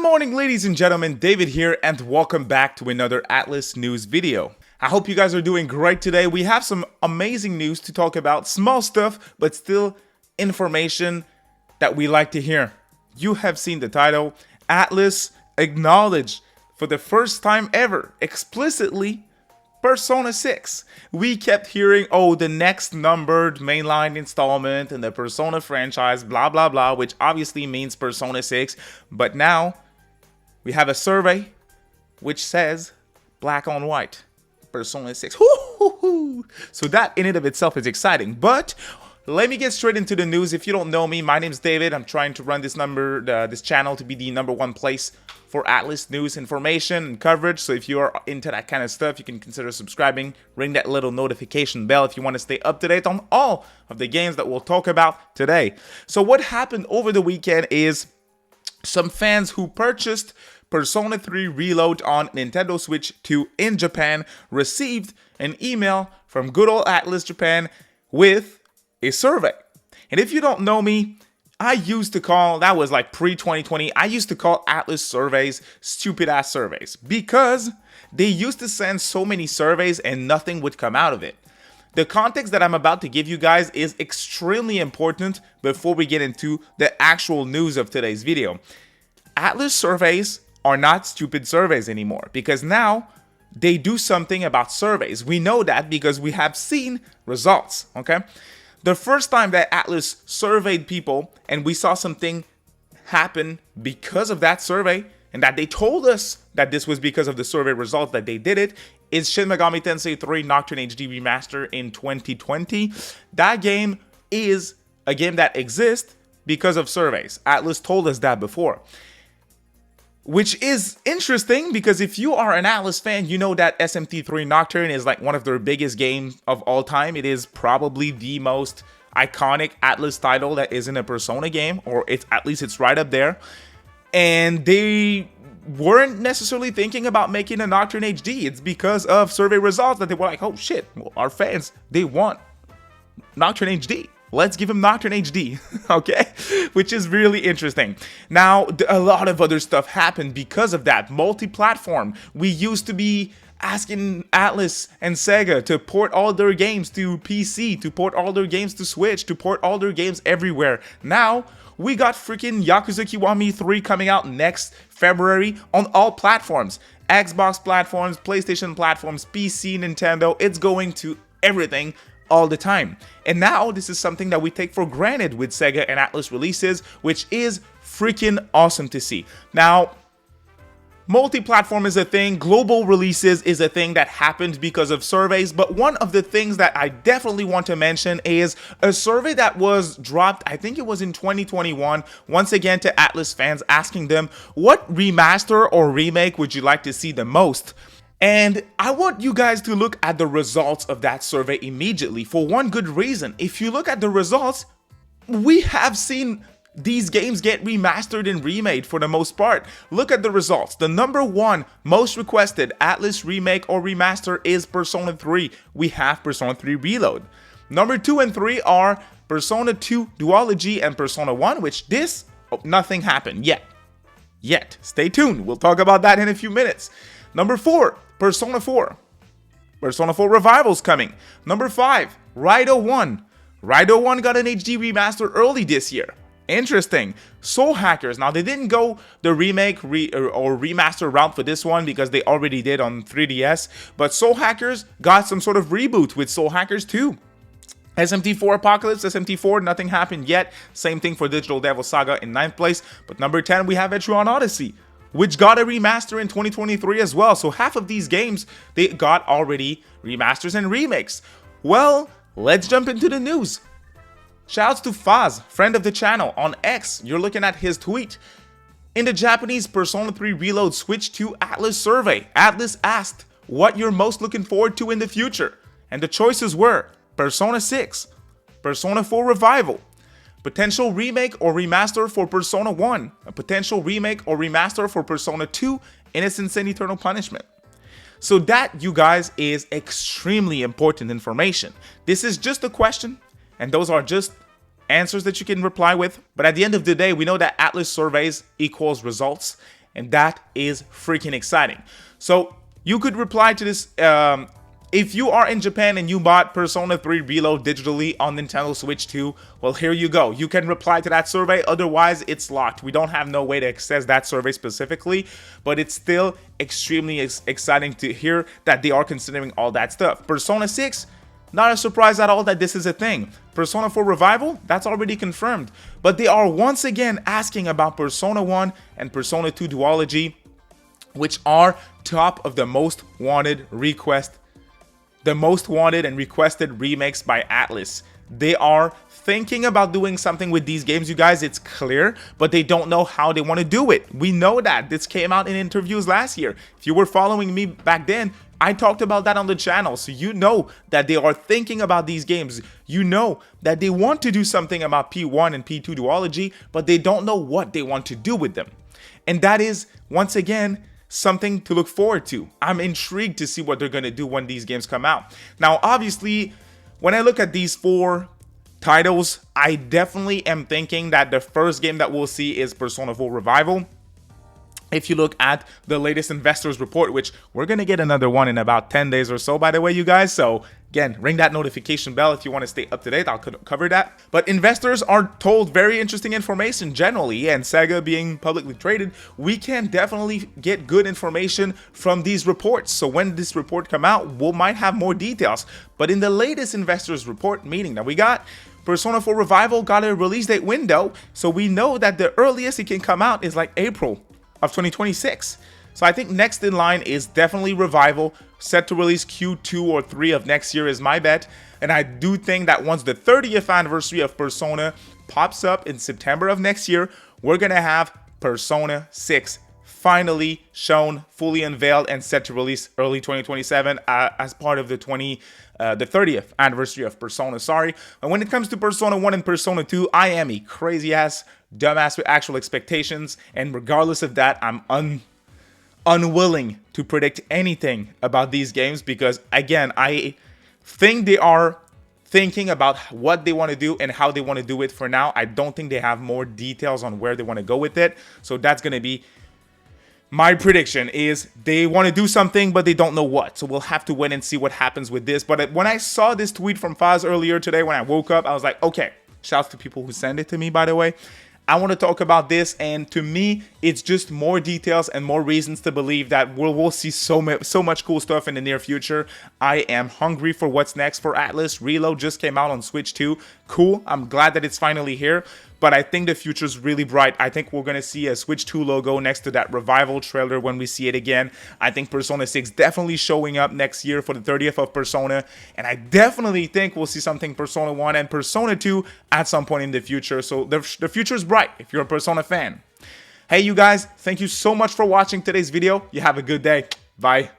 morning, ladies and gentlemen, David here, and welcome back to another Atlus news video. I hope you guys are doing great today. We have some amazing news to talk about, small stuff, but still information that we like to hear. You have seen the title. Atlus acknowledged for the first time ever, explicitly, Persona 6. We kept hearing, oh, the next numbered mainline installment in the Persona franchise, blah, blah, blah, which obviously means Persona 6. But now, we have a survey which says, black on white, Persona 6. Woo-hoo-hoo. So that in and of itself is exciting. But let me get straight into the news. If you don't know me, my name's David. I'm trying to run this channel to be the #1 place for Atlus news, information, and coverage. So if you are into that kind of stuff, you can consider subscribing. Ring that little notification bell if you want to stay up to date on all of the games that we'll talk about today. So what happened over the weekend is some fans who purchased Persona 3 Reload on Nintendo Switch 2 in Japan received an email from good old Atlus Japan with a survey. And if you don't know me, I used to call, that was like pre-2020, I used to call Atlus surveys stupid ass surveys because they used to send so many surveys and nothing would come out of it. The context that I'm about to give you guys is extremely important before we get into the actual news of today's video. Atlus surveys are not stupid surveys anymore because now they do something about surveys. We know that because we have seen results, okay? The first time that Atlus surveyed people and we saw something happen because of that survey and that they told us that this was because of the survey results that they did it is Shin Megami Tensei 3 Nocturne HD Remaster in 2020. That game is a game that exists because of surveys. Atlus told us that before. Which is interesting because if you are an Atlus fan, you know that SMT3 Nocturne is like one of their biggest games of all time. It is probably the most iconic Atlus title that isn't a Persona game, or at least it's right up there. And they weren't necessarily thinking about making a Nocturne HD. It's because of survey results that they were like, oh shit, well, our fans, they want Nocturne HD. Let's give him Nocturne HD, okay? Which is really interesting. Now, a lot of other stuff happened because of that. Multi-platform. We used to be asking Atlus and SEGA to port all their games to PC, to port all their games to Switch, to port all their games everywhere. Now, we got freaking Yakuza Kiwami 3 coming out next February on all platforms. Xbox platforms, PlayStation platforms, PC, Nintendo. It's going to everything all the time. And now this is something that we take for granted with SEGA and Atlus releases, which is freaking awesome to see. Now, multi-platform is a thing, global releases is a thing that happened because of surveys, but one of the things that I definitely want to mention is a survey that was dropped, I think it was in 2021, once again to Atlus fans, asking them, what remaster or remake would you like to see the most? And I want you guys to look at the results of that survey immediately for one good reason. If you look at the results, we have seen these games get remastered and remade for the most part. Look at the results. The #1 most requested Atlus remake or remaster is Persona 3. We have Persona 3 Reload. Number 2 and 3 are Persona 2 Duology and Persona 1, which nothing happened yet. Stay tuned. We'll talk about that in a few minutes. Number 4, Persona 4. Persona 4 Revival's coming. Number 5, Raid 1. Raid 1 got an HD remaster early this year. Interesting. Soul Hackers. Now, they didn't go the remake or remaster route for this one because they already did on 3DS. But Soul Hackers got some sort of reboot with Soul Hackers 2. SMT4 Apocalypse, SMT4, nothing happened yet. Same thing for Digital Devil Saga in 9th place. But number 10, we have Etrian Odyssey, which got a remaster in 2023 as well. So half of these games, they got already remasters and remakes. Well, let's jump into the news. Shouts to Faz, friend of the channel, on X. You're looking at his tweet. In the Japanese Persona 3 Reload Switch 2 Atlus survey, Atlus asked what you're most looking forward to in the future. And the choices were Persona 6, Persona 4 Revival, potential remake or remaster for Persona 1, a potential remake or remaster for Persona 2, Innocence and Eternal Punishment. So that, you guys, is extremely important information. This is just a question, and those are just answers that you can reply with. But at the end of the day, we know that Atlus surveys equals results. and that is freaking exciting. So you could reply to this. If you are in Japan and you bought Persona 3 Reload digitally on Nintendo Switch 2, well, here you go. You can reply to that survey. Otherwise, it's locked. We don't have no way to access that survey specifically, but it's still extremely exciting to hear that they are considering all that stuff. Persona 6, not a surprise at all that this is a thing. Persona 4 Revival, that's already confirmed. But they are once again asking about Persona 1 and Persona 2 Duology, which are top of the most wanted and requested remakes by ATLUS. They are thinking about doing something with these games, you guys, it's clear, but they don't know how they want to do it. We know that. This came out in interviews last year. If you were following me back then, I talked about that on the channel, so you know that they are thinking about these games. You know that they want to do something about P1 and P2 duology, but they don't know what they want to do with them. And that is, once again, something to look forward to. I'm intrigued to see what they're going to do when these games come out. Now, obviously, when I look at these 4 titles, I definitely am thinking that the first game that we'll see is Persona 4 Revival. If you look at the latest investors report, which we're going to get another one in about 10 days or so, by the way, you guys. So again, ring that notification bell if you want to stay up to date. I'll cover that. But investors are told very interesting information generally, and SEGA being publicly traded, we can definitely get good information from these reports. So when this report come out, we might have more details. But in the latest investors report meeting that we got, Persona 4 Revival got a release date window. So we know that the earliest it can come out is like April of 2026. So I think next in line is definitely Revival, set to release Q2 or 3 of next year is my bet. And I do think that once the 30th anniversary of Persona pops up in September of next year, we're gonna have Persona 6 finally shown, fully unveiled, and set to release early 2027 as part of the 30th anniversary of Persona. Sorry. And when it comes to Persona 1 and Persona 2, I am a crazy ass dumbass with actual expectations, and regardless of that, I'm unwilling to predict anything about these games because, again, I think they are thinking about what they want to do and how they want to do it for now. I don't think they have more details on where they want to go with it, so that's going to be my prediction. Is they want to do something, but they don't know what. So we'll have to wait and see what happens with this. But when I saw this tweet from Faz earlier today, when I woke up, I was like, okay, shouts to people who send it to me, by the way. I want to talk about this, and to me, it's just more details and more reasons to believe that we'll see so much cool stuff in the near future. I am hungry for what's next for ATLUS. Reload just came out on Switch 2. Cool. I'm glad that it's finally here. But I think the future's really bright. I think we're going to see a Switch 2 logo next to that Revival trailer when we see it again. I think Persona 6 definitely showing up next year for the 30th of Persona. And I definitely think we'll see something Persona 1 and Persona 2 at some point in the future. So the future's bright if you're a Persona fan. Hey, you guys, thank you so much for watching today's video. You have a good day. Bye.